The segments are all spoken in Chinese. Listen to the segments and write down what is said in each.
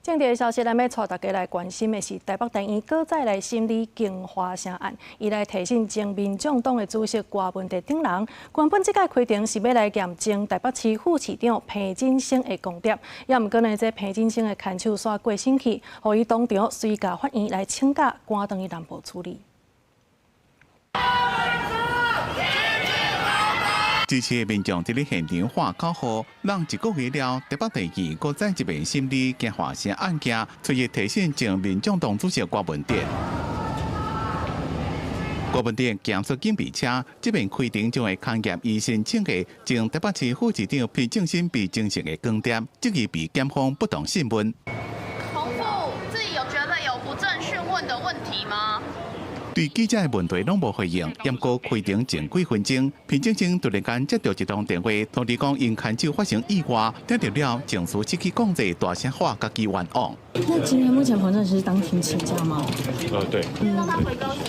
政治的消息，咱要带大家来关心的是台北地院搁再来审理金华城案，伊来提审前民众党的主席郭文德等人。原本这届开庭是要来验证台北市副市长彭真生的功德，也毋过呢，这彭真生的牵手煞过身去，互伊当场随甲法院来请假，赶回去南部处理。 支持的民众伫咧现场喊口号，让一个月了，台北地院搁再一遍审理金华城案件，出现提审前民众党主席郭文德。郭文德行出警备车，这边开庭将会勘验医生请的前台北市副市长彭正新被证实的光点，质疑被检方不当讯问。洪副自己有觉得有不正讯问的问题吗？ 对记者的问题拢无回应，不过开庭前几分钟，彭正生突然间接到一通电话，通知讲因牵手发生意外，听到了情绪失去控制，大声喊家己冤枉。那今天目前彭正是当庭请假吗？对。让他回高雄。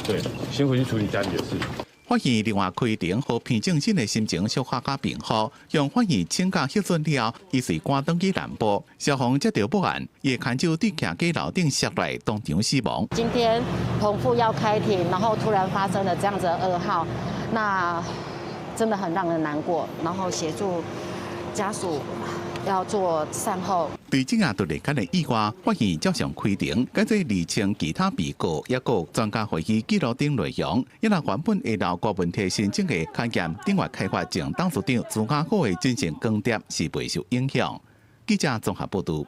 对，先回去处理家里的事。 法院另外开庭，和彭正新的心情小可加平复，用法院请假核准了，伊随赶登去南部。消防接到报案，也牵手对徛街楼顶摔来，当场死亡。今天彭副要开庭，然后突然发生了这样子的噩耗，那真的很让人难过。然后协助家属要做善后。 对这样突然间的意外，法院照常开庭，解做厘清其他被告也有专家会议记录等内容。因为原本会留郭文德申请的勘验另外开发前董事长朱家虎的精神光碟是未受影响。记者综合报道。